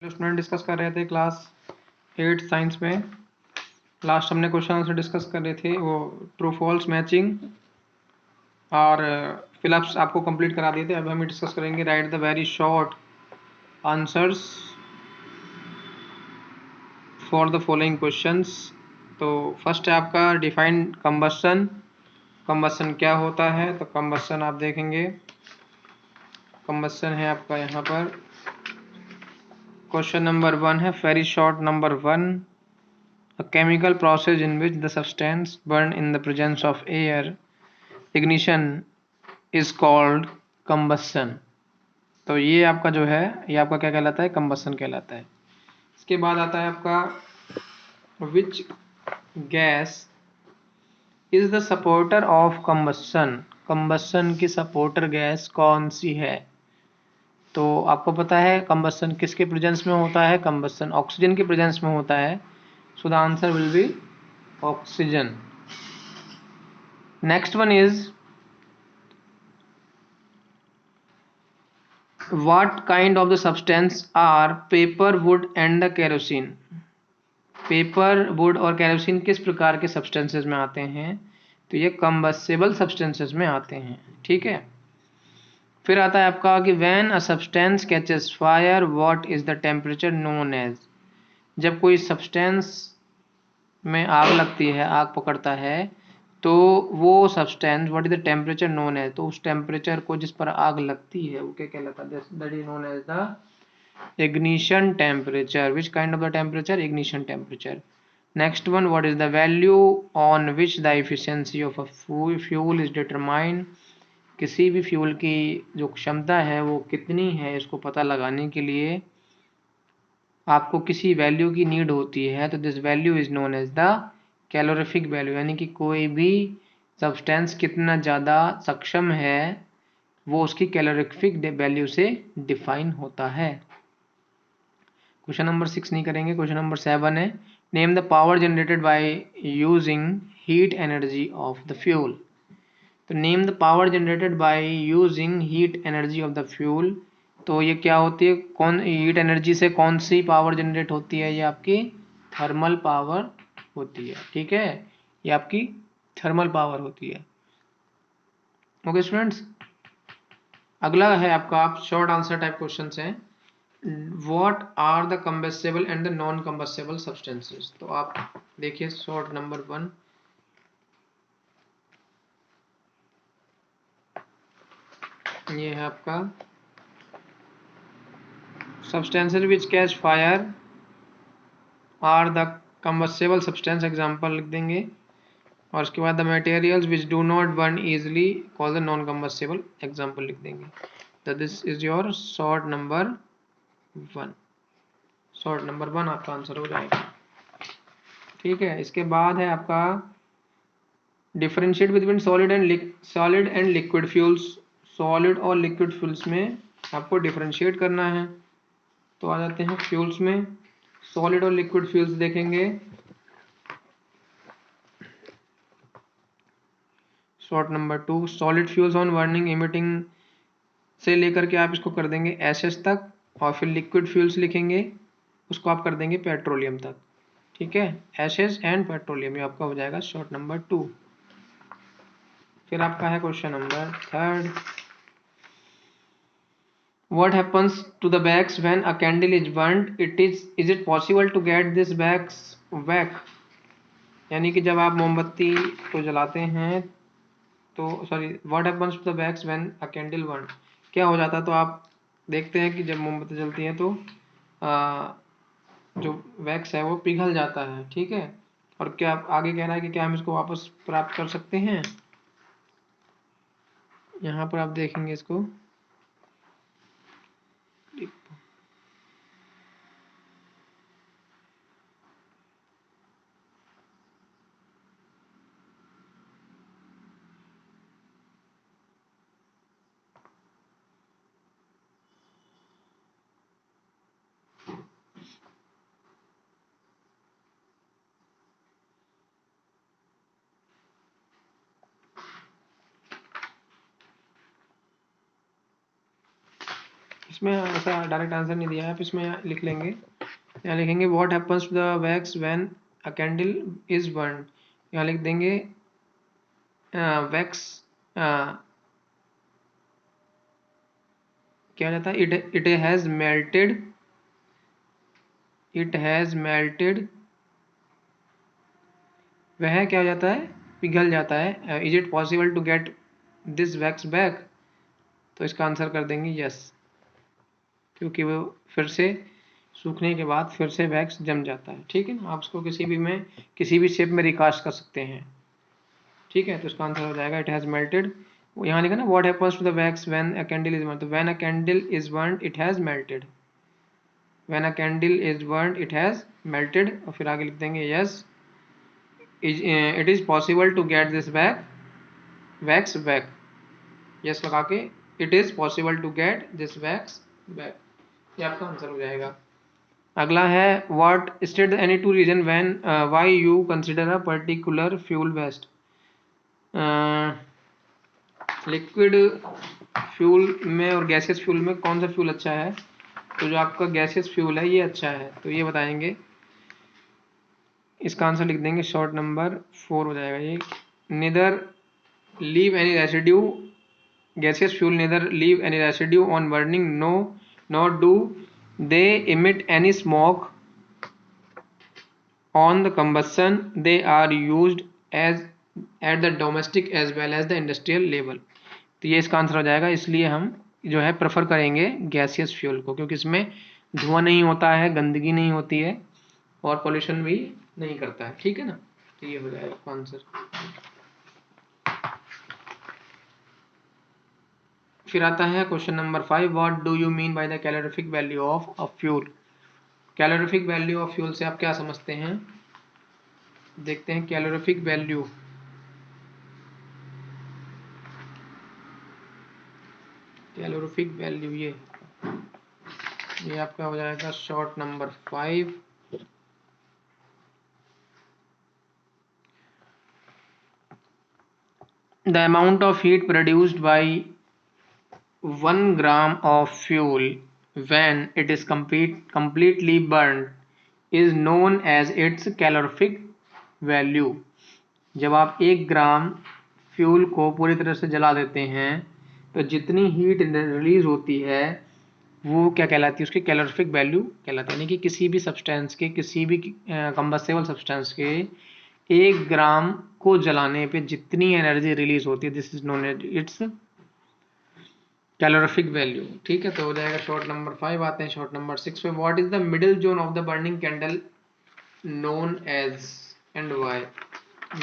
Student discuss कर रहे थे क्लास 8 साइंस में। लास्ट हमने क्वेश्चन आंसर डिस्कस कर रहे थे, वो ट्रू फॉल्स मैचिंग और फिलअप्स आपको कंप्लीट करा दिए थे। अब हम डिस्कस करेंगे right the very short answers for the following questions. तो फर्स्ट है आपका डिफाइन कंबस्शन। कंबस्शन क्या होता है? तो कंबस्शन आप देखेंगे, कंबस्शन है आपका यहाँ पर क्वेश्चन नंबर 1 है, very short number 1, a chemical process in which the substance burned in the presence of air ignition is called combustion। तो ये आपका जो है, ये आपका क्या कहलाता है? combustion कहलाता है। इसके बाद आता है आपका which gas is the supporter of combustion। combustion की सपोर्टर गैस कौन सी है? तो आपको पता है combustion किसके प्रेजेंस में होता है? combustion ऑक्सीजन के प्रेजेंस में होता है। So the answer will be oxygen। Next one is what kind of the substance are paper, wood and the kerosene। Paper, would और केरोसिन किस प्रकार के सब्सटेंसेस में आते हैं? तो ये कंबस्टेबल सब्सटेंसेस में आते हैं। ठीक है, फिर आता है आपका कि when a substance catches fire what is the temperature known as. जब कोई सब्सटेंस में आग लगती है, आग पकड़ता है, तो वो substance what is the temperature known as, तो उस टेम्परेचर को जिस पर आग लगती है वो क्या कहलाता है? That is known as the ignition temperature। which kind of the temperature? ignition temperature। next one, what is the value on which the efficiency of a fuel is determined। किसी भी फ्यूल की जो क्षमता है वो कितनी है, इसको पता लगाने के लिए आपको किसी वैल्यू की नीड होती है। तो this value is known as the calorific value, यानी कि कोई भी सब्सटेंस कितना ज़्यादा सक्षम है वो उसकी कैलोरीफिक वैल्यू से डिफाइन होता है। क्वेश्चन नंबर 6 नहीं करेंगे, क्वेश्चन नंबर 7 है, name the power generated by using heat energy of the fuel. तो name the power generated by using heat energy of the fuel. तो ये क्या होती है? कौन हीट एनर्जी से कौन सी पावर जनरेट होती है? ये आपकी थर्मल पावर होती है। ठीक है, ये आपकी थर्मल पावर होती है। ओके स्टूडेंट्स, अगला है आपका, आप शॉर्ट आंसर टाइप क्वेश्चन हैं। What are the combustible and the non combustible substances। तो आप देखिए शॉर्ट नंबर 1, ये है आपका substances which catch fire are the combustible substance, example लिख देंगे। और उसके बाद the materials which do not burn easily called the non combustible, example लिख देंगे। तो this is your short number 1। Short number 1 आपका आंसर हो जाएगा। ठीक है, इसके बाद है आपका differentiate between solid and liquid fuels. Solid और लिक्विड फ्यूल्स में आपको डिफरेंशिएट करना है। तो आ जाते हैं फ्यूल्स में, सॉलिड और लिक्विड फ्यूल्स देखेंगे। Short number 2, solid fuels on burning emitting से लेकर के आप इसको कर देंगे एसएस तक, और फिर लिक्विड फ्यूल्स लिखेंगे, उसको आप कर देंगे पेट्रोलियम तक। ठीक है, एसएस एंड पेट्रोलियम, ये आपका हो जाएगा शॉर्ट नंबर 2। फिर आपका है question number 3, what happens to the wax when a candle is burnt, is it possible to get this wax back। यानी कि जब आप मोमबत्ती को जलाते हैं तो sorry, what happens to the wax when a candle burnt, क्या हो जाता है? तो आप देखते हैं कि जब मोमबत्ती जलती है तो जो वैक्स है वो पिघल जाता है। ठीक है, और क्या आगे कह रहा है कि क्या हम इसको वापस प्राप्त कर सकते हैं? यहाँ पर आप देखेंगे इसको, इसमें ऐसा डायरेक्ट आंसर नहीं दिया है, आप इसमें लिख लेंगे, यहाँ लिखेंगे what happens to the wax when a candle is burn. यहाँ लिख देंगे वैक्स क्या हो जाता है, it has melted, it has melted, वह क्या हो जाता है, पिघल जाता है। Is it possible to get this wax back, तो इसका आंसर कर देंगे यस, क्योंकि वो फिर से सूखने के बाद फिर से वैक्स जम जाता है। ठीक है ना, आप उसको किसी भी शेप में रिकास्ट कर सकते हैं। ठीक है, तो इसका आंसर हो जाएगा इट हैज मेल्टेड। यहाँ लिखा ना what happens to the wax when a candle is burn, तो when a candle is burn it has melted, when a candle is burn it has melted, और फिर आगे लिख देंगे yes it is possible to get this wax back, yes लगा के it is possible to get this wax back, ये आपका answer हो जाएगा। अगला है what state any two reason when why you consider a particular fuel best. Liquid fuel में और गैसियस फ्यूल में कौन सा फ्यूल अच्छा है, तो जो आपका गैसियस फ्यूल है ये अच्छा है, तो ये बताएंगे। इसका आंसर लिख देंगे शॉर्ट नंबर 4 हो जाएगा ये। Neither leave any residue, gaseous fuel neither leave any residue on burning, no nor do they emit any smoke on the combustion, they are used as at the domestic as well as the industrial level। तो ये इसका answer हो जाएगा, इसलिए हम जो है prefer करेंगे गैसियस फ्यूल को, क्योंकि इसमें धुआं नहीं होता है, गंदगी नहीं होती है और पोल्यूशन भी नहीं करता है। ठीक है ना, तो ये हो जाएगा आंसर। फिर आता है question number 5, what do you mean by the calorific value of a fuel. Calorific value of fuel से आप क्या समझते हैं, देखते हैं। कैलोरीफिक वैल्यू, कैलोरीफिक वैल्यू ये आपका हो जाएगा short number 5। The amount of heat produced by 1 gram of fuel when it is completely burned is known as its calorific value। जब आप 1 ग्राम फ्यूल को पूरी तरह से जला देते हैं तो जितनी हीट रिलीज होती है वो क्या कहलाती है, उसकी कैलोरीफिक वैल्यू कहलाती है। यानी कि किसी भी सब्सटेंस के, किसी भी कंबस्टेबल सब्सटेंस के 1 ग्राम को जलाने पे जितनी एनर्जी रिलीज होती है, this is known as its calorific value. ठीक है, तो हो जाएगा शॉर्ट नंबर 5। आते हैं शॉर्ट नंबर 6 पे, what is the middle zone of the burning candle known as and why.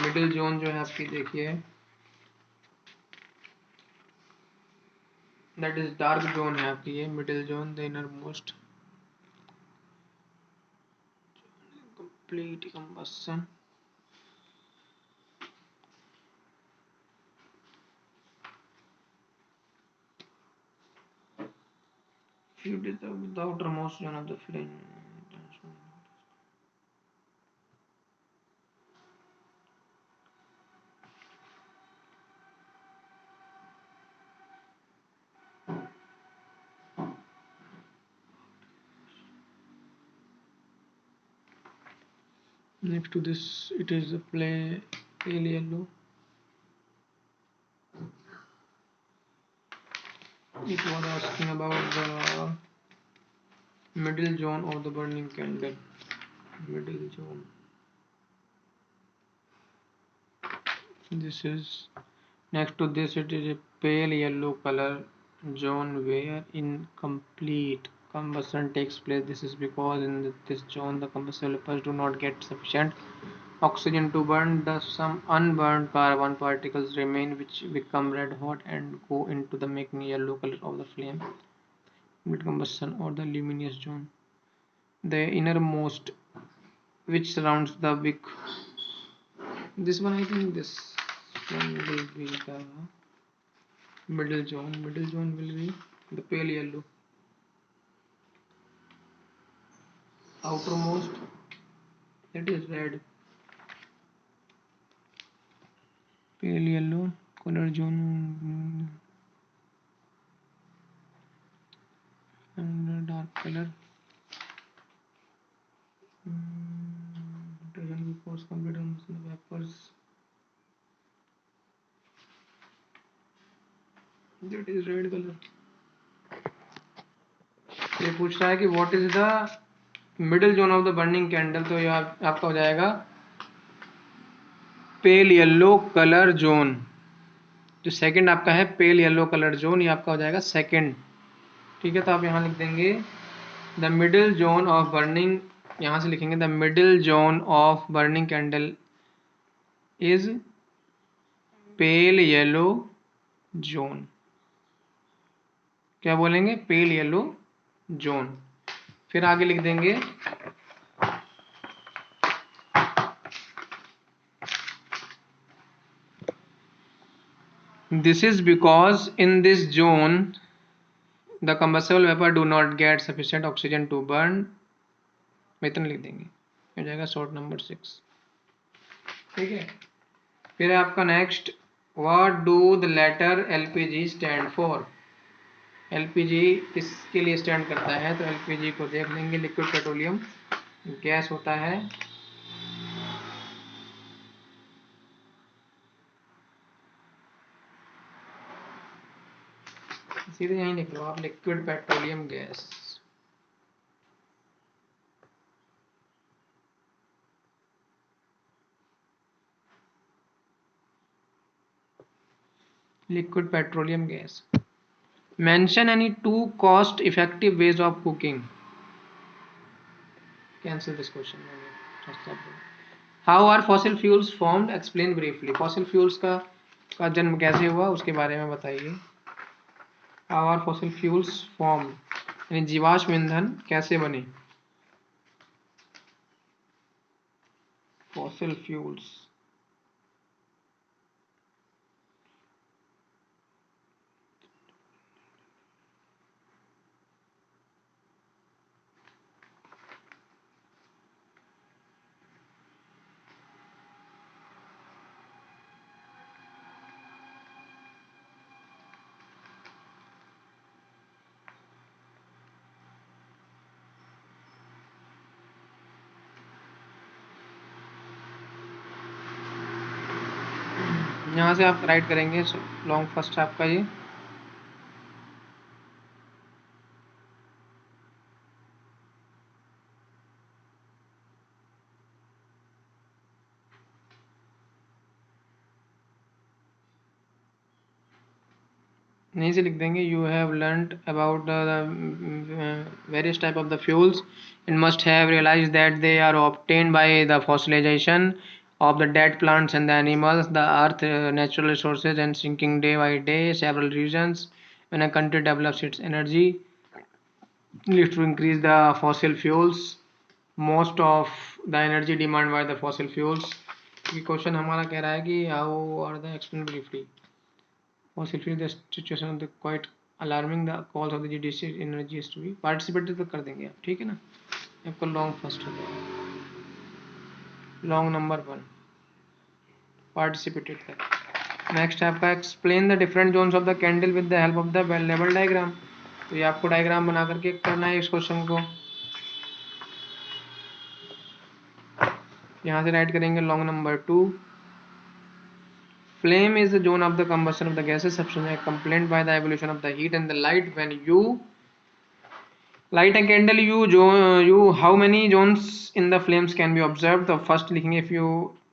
Middle zone जो है आपकी देखिए, दैट इज डार्क जोन है आपकी, ये middle zone, the inner most complete combustion. It is the outermost zone of the flame. Next to this, it is the pale yellow. It was asking about the middle zone of the burning candle. Middle zone. This is next to this. It is a pale yellow color zone where incomplete combustion takes place. This is because in this zone the combustible vapors do not get sufficient oxygen to burn. Thus, some unburned carbon particles remain, which become red hot and go into the making yellow color of the flame. Mid combustion or the luminous zone. The innermost, which surrounds the wick. This one, I think this one will be the middle zone. Middle zone will be the pale yellow. Outermost, that is red. Pale yellow color zone. and dark color. Before complete vapors. That is red color. ये पूछ रहा है कि what is the middle zone of the burning candle, तो ये आपका हो जाएगा पेल येलो कलर जोन। जो सेकंड आपका है पेल येलो कलर जोन, ये आपका हो जाएगा सेकंड। ठीक है, तो आप यहाँ लिख देंगे the middle zone of burning, यहाँ से लिखेंगे the middle zone of burning candle is pale yellow zone. क्या बोलेंगे? Pale yellow zone. फिर आगे लिख देंगे this is because in this zone the combustible vapour do not get sufficient oxygen to burn. इतना लिख देंगे, हो जाएगा शॉर्ट नंबर 6। ठीक है, फिर आपका next, what do the letter LPG stand for. LPG किसके लिए स्टैंड करता है? तो एलपीजी को देख लेंगे, लिक्विड पेट्रोलियम गैस होता है। सीधे यहीं लिख लो आप, liquid petroleum gas. Liquid petroleum gas. Mention any 2 cost effective ways of cooking. Cancel this question. How are fossil fuels formed, explain briefly. Fossil fuels का जन्म कैसे हुआ उसके बारे में बताइए। How are fossil fuels formed, यानी जीवाश्म ईंधन कैसे बने। Fossil fuels. यहाँ से आप राइट करेंगे लॉन्ग फर्स्ट आपका ये। यहीं से लिख देंगे you have learned about the various type of the fuels and must have realize that they are obtained by the fossilization of the dead plants and the animals, the earth, natural resources, and sinking day by day. Several reasons when a country develops its energy leads to increase the fossil fuels. Most of the energy demand by the fossil fuels. ये question हमारा कह रहा है कि how are the explain briefly fossil fuel the situation of the quite alarming, the cause of the judicial energy is to be participated तो कर देंगे आप। ठीक है ना, आपका लॉन्ग फर्स्ट हो जाएगा। लॉन्ग नंबर 1 पार्टिसिपेटेड कर। नेक्स्ट है आपका explain the different zones of the candle with the help of the level diagram. तो ये आपको डायग्राम बना करके करना है इस क्वेश्चन को। यहाँ से राइट करेंगे long number 2। Flame is the zone of the combustion of the gases substance complaint by the evolution of the heat and the light when you light a candle you how many zones in the flames can be observed। तो first लिखेंगे if you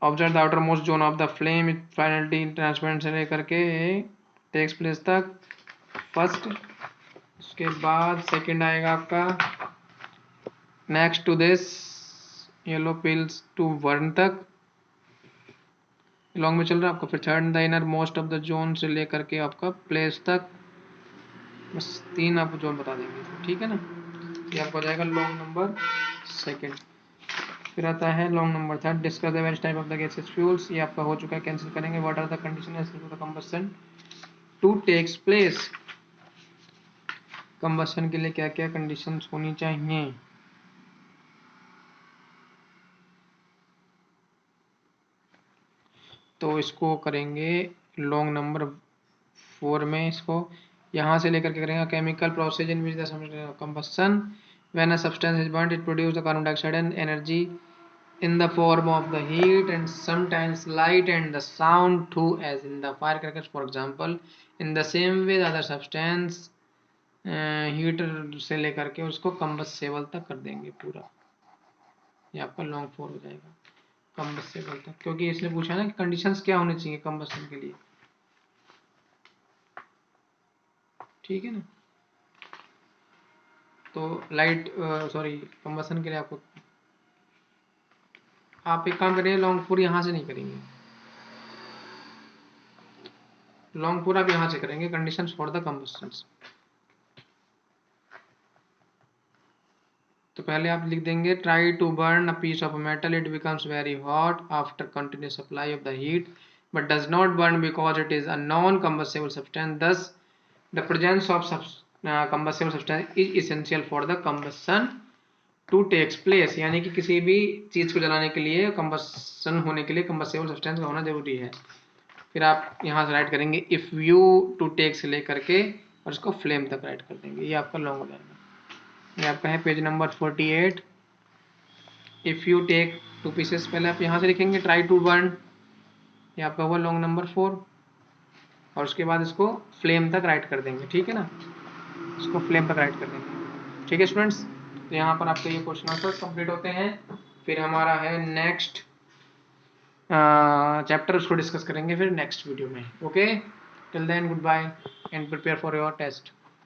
observe the outermost zone of the flame it finally transparent से लेकर के takes place तक first. उसके बाद second आएगा आपका next to this yellow pills to burn तक लॉन्ग में चल रहा है आपका। फिर third the inner most of the zone से लेकर के आपका प्लेस तक। बस 3 आपको जोन बता देंगे। ठीक है ना, ये आपको हो जाएगा लॉन्ग नंबर 2। फिर आता है long number 3 discuss the various type of the gases fuels. ये आपका हो चुका है, कैंसिल करेंगे। What are the conditions for the combustion to takes place. Combustion के लिए क्या क्या कंडीशंस होनी चाहिए। तो इसको करेंगे लॉन्ग नंबर 4 में। इसको यहाँ से लेकर के करेंगे chemical process in which the combustion when a substance is burned it produce the carbon dioxide and energy in the form of the heat and sometimes light and the sound too as in the firecrackers for example. In the same way the other substance heater से लेकर के उसको combustible तक कर देंगे पूरा। ये आपका लॉन्ग फोर हो जाएगा कंबस्टेबल तक, क्योंकि इसने पूछा ना कि कंडीशंस क्या होनी चाहिए कंबस्शन के लिए। ठीक है ना, तो लाइट सॉरी कंबस्शन के लिए आपको आप एक काम करेंगे लॉन्ग फोर यहाँ से नहीं करेंगे, लॉन्ग फोर आप यहाँ से करेंगे कंडीशंस फॉर द कंबस्शंस। तो पहले आप लिख देंगे try to burn a piece of metal it becomes very hot after continuous supply of the heat but does not burn because it is a non combustible substance thus the presence of combustible substance is essential for the combustion to takes place. यानी कि किसी भी चीज को जलाने के लिए combustion होने के लिए कंबस्टेबल सब्सटेंस का होना जरूरी है। फिर आप यहाँ से राइट करेंगे इफ यू टू टेक से लेकर के और इसको फ्लेम तक राइट कर देंगे, ये आपका लॉन्ग हो जाएगा। ये आपका है page number 48। If you take two pieces, पहले आप यहाँ से लिखेंगे ट्राई टू बर्न, ये आपका हुआ लॉन्ग नंबर 4 और उसके बाद इसको फ्लेम तक राइट कर देंगे। ठीक है ना, इसको फ्लेम तक राइट कर देंगे। ठीक है स्टूडेंट्स, तो यहाँ पर आपके ये क्वेश्चन आंसर कंप्लीट होते हैं। फिर हमारा है नेक्स्ट चैप्टर, उसको डिस्कस करेंगे फिर नेक्स्ट वीडियो में। Okay, till then goodbye and prepare for your test.